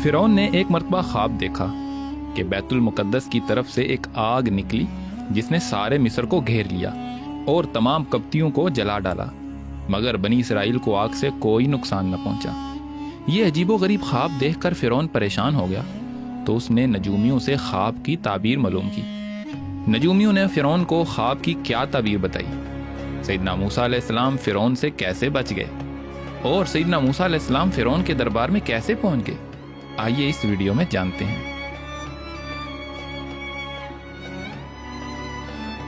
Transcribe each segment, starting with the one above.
فرعون نے ایک مرتبہ خواب دیکھا کہ بیت المقدس کی طرف سے ایک آگ نکلی جس نے سارے مصر کو گھیر لیا اور تمام قبطیوں کو جلا ڈالا، مگر بنی اسرائیل کو آگ سے کوئی نقصان نہ پہنچا۔ یہ عجیب و غریب خواب دیکھ کر فرعون پریشان ہو گیا تو اس نے نجومیوں سے خواب کی تعبیر معلوم کی۔ نجومیوں نے فرعون کو خواب کی کیا تعبیر بتائی، سیدنا موسیٰ علیہ السلام فرعون سے کیسے بچ گئے اور سیدنا موسیٰ علیہ السلام فرعون کے دربار میں کیسے پہنچ گئے، آئیے اس ویڈیو میں جانتے ہیں۔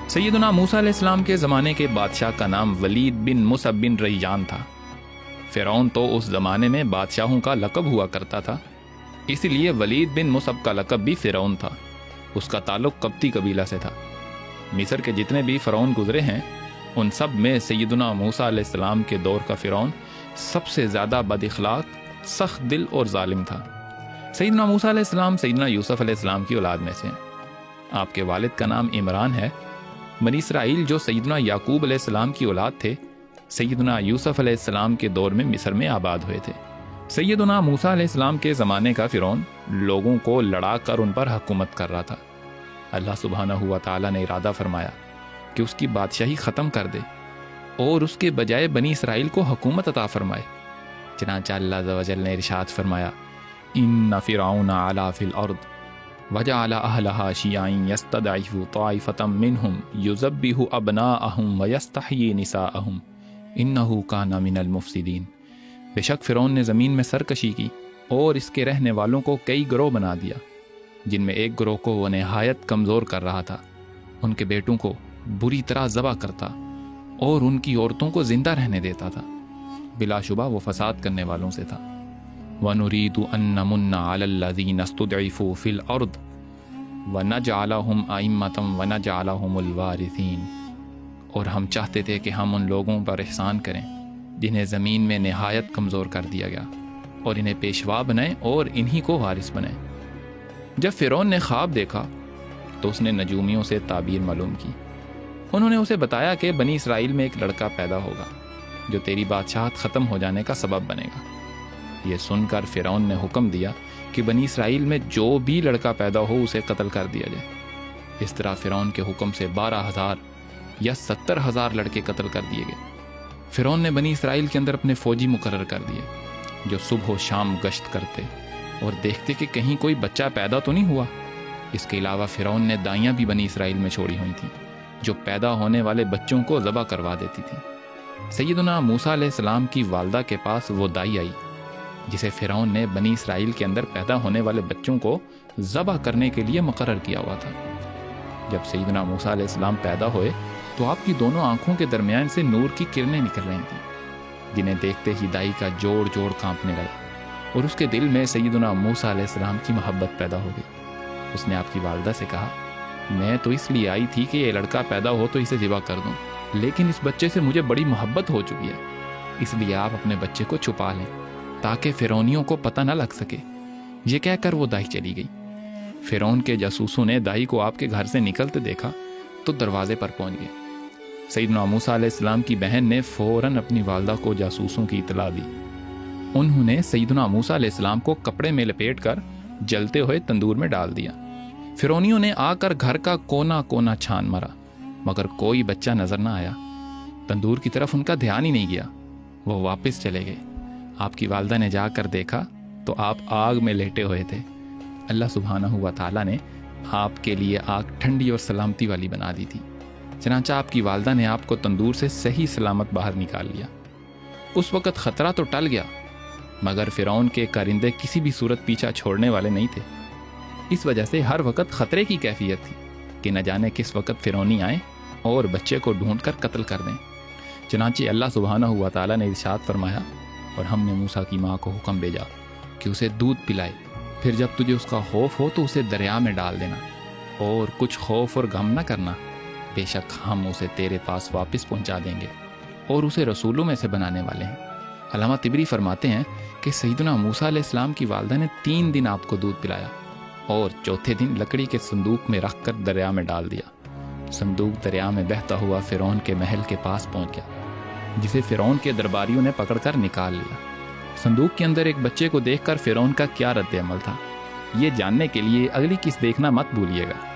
سیدنا موسیٰ علیہ السلام کے زمانے کے بادشاہ کا نام ولید بن مصعب بن ریان تھا۔ فرعون تو اس زمانے میں بادشاہوں کا لقب ہوا کرتا تھا، اسی لیے ولید بن مصعب کا لقب بھی فرعون تھا۔ اس کا تعلق قبطی قبیلہ سے تھا۔ مصر کے جتنے بھی فرعون گزرے ہیں ان سب میں سیدنا موسیٰ علیہ السلام کے دور کا فرعون سب سے زیادہ بد اخلاق، سخت دل اور ظالم تھا۔ سیدنا موسیٰ علیہ السلام سیدنا یوسف علیہ السلام کی اولاد میں سے ہیں۔ آپ کے والد کا نام عمران ہے۔ بنی اسرائیل جو سیدنا یعقوب علیہ السلام کی اولاد تھے، سیدنا یوسف علیہ السلام کے دور میں مصر میں آباد ہوئے تھے۔ سیدنا موسیٰ علیہ السلام کے زمانے کا فرعون لوگوں کو لڑا کر ان پر حکومت کر رہا تھا۔ اللہ سبحانہ و تعالیٰ نے ارادہ فرمایا کہ اس کی بادشاہی ختم کر دے اور اس کے بجائے بنی اسرائیل کو حکومت عطا فرمائے۔ چنانچہ اللہ عز و جل نے ارشاد فرمایا، ان فرعون علا فی الارض وجعل اہلہا شیعین یستضعف طائفۃ منہم یذبح ابناءہم ویستحیی نساءہم انہ کان من المفسدین۔ بے شک فرعون نے زمین میں سرکشی کی اور اس کے رہنے والوں کو کئی گروہ بنا دیا، جن میں ایک گروہ کو وہ نہایت کمزور کر رہا تھا، ان کے بیٹوں کو بری طرح ذبح کرتا اور ان کی عورتوں کو زندہ رہنے دیتا تھا۔ بلا شبہ وہ فساد کرنے والوں سے تھا۔ وَنُرِيدُ أَن نَّمُنَّ عَلَى الَّذِينَ اسْتُضْعِفُوا فِي الْأَرْضِ وَنَجْعَلَهُمْ أَئِمَّةً وَنَجْعَلَهُمُ الْوَارِثِينَ، اور ہم چاہتے تھے کہ ہم ان لوگوں پر احسان کریں جنہیں زمین میں نہایت کمزور کر دیا گیا، اور انہیں پیشوا بنائیں اور انہی کو وارث بنائیں۔ جب فرعون نے خواب دیکھا تو اس نے نجومیوں سے تعبیر معلوم کی۔ انہوں نے اسے بتایا کہ بنی اسرائیل میں ایک لڑکا پیدا ہوگا جو تیری بادشاہت ختم ہو جانے کا سبب بنے گا۔ یہ سن کر فرعون نے حکم دیا کہ بنی اسرائیل میں جو بھی لڑکا پیدا ہو اسے قتل کر دیا جائے۔ اس طرح فرعون کے حکم سے 12,000 یا 70,000 لڑکے قتل کر دیے گئے۔ فرعون نے بنی اسرائیل کے اندر اپنے فوجی مقرر کر دیے جو صبح و شام گشت کرتے اور دیکھتے کہ کہیں کوئی بچہ پیدا تو نہیں ہوا۔ اس کے علاوہ فرعون نے دائیاں بھی بنی اسرائیل میں چھوڑی ہوئی تھیں جو پیدا ہونے والے بچوں کو ذبح کروا دیتی تھی۔ سیدنا موسیٰ علیہ السلام کی والدہ کے پاس وہ دائی آئی جسے فرعون نے بنی اسرائیل کے اندر پیدا ہونے والے بچوں کو ذبح کرنے کے لیے مقرر کیا ہوا تھا۔ جب سیدنا موسیٰ علیہ السلام پیدا ہوئے تو آپ کی دونوں آنکھوں کے درمیان سے نور کی کرنیں نکل رہی تھیں، جنہیں دیکھتے ہی دائی کا جوڑ جوڑ کانپنے لگا اور اس کے دل میں سیدنا موسیٰ علیہ السلام کی محبت پیدا ہو گئی۔ اس نے آپ کی والدہ سے کہا، میں تو اس لیے آئی تھی کہ یہ لڑکا پیدا ہو تو اسے ذبح کر دوں، لیکن اس بچے سے مجھے بڑی محبت ہو چکی ہے، اس لیے آپ اپنے بچے کو چھپا لیں تاکہ فرعونیوں کو پتہ نہ لگ سکے۔ یہ کہہ کر وہ دائی چلی گئی۔ فرعون کے جاسوسوں نے دائی کو آپ کے گھر سے نکلتے دیکھا تو دروازے پر پہنچ گئے۔ سیدنا موسیٰ علیہ السلام کی بہن نے فوراً اپنی والدہ کو جاسوسوں کی اطلاع دی۔ انہوں نے سیدنا موسیٰ علیہ السلام کو کپڑے میں لپیٹ کر جلتے ہوئے تندور میں ڈال دیا۔ فرعونیوں نے آ کر گھر کا کونا کونا چھان مارا مگر کوئی بچہ نظر نہ آیا۔ تندور کی طرف ان کا دھیان ہی نہیں گیا، وہ واپس چلے گئے۔ آپ کی والدہ نے جا کر دیکھا تو آپ آگ میں لیٹے ہوئے تھے۔ اللہ سبحانہ و تعالیٰ نے آپ کے لیے آگ ٹھنڈی اور سلامتی والی بنا دی تھی، چنانچہ آپ کی والدہ نے آپ کو تندور سے صحیح سلامت باہر نکال لیا۔ اس وقت خطرہ تو ٹل گیا مگر فرعون کے کارندے کسی بھی صورت پیچھا چھوڑنے والے نہیں تھے۔ اس وجہ سے ہر وقت خطرے کی کیفیت تھی کہ نہ جانے کس وقت فرعونی آئیں اور بچے کو ڈھونڈ کر قتل کر دیں۔ چنانچہ اللہ سبحانہ و تعالیٰ نے ارشاد فرمایا، اور ہم نے موسیٰ کی ماں کو حکم بھیجا کہ اسے دودھ پلائے، پھر جب تجھے اس کا خوف ہو تو اسے دریا میں ڈال دینا اور کچھ خوف اور غم نہ کرنا، بے شک ہم اسے تیرے پاس واپس پہنچا دیں گے اور اسے رسولوں میں سے بنانے والے ہیں۔ علامہ طبری فرماتے ہیں کہ سیدنا موسیٰ علیہ السلام کی والدہ نے 3 دن آپ کو دودھ پلایا اور چوتھے دن لکڑی کے صندوق میں رکھ کر دریا میں ڈال دیا۔ صندوق دریا میں بہتا ہوا فرعون کے محل کے پاس پہنچ گیا، جسے فرعون کے درباریوں نے پکڑ کر نکال لیا۔ صندوق کے اندر ایک بچے کو دیکھ کر فرعون کا کیا رد عمل تھا، یہ جاننے کے لیے اگلی قسط دیکھنا مت بھولیے گا۔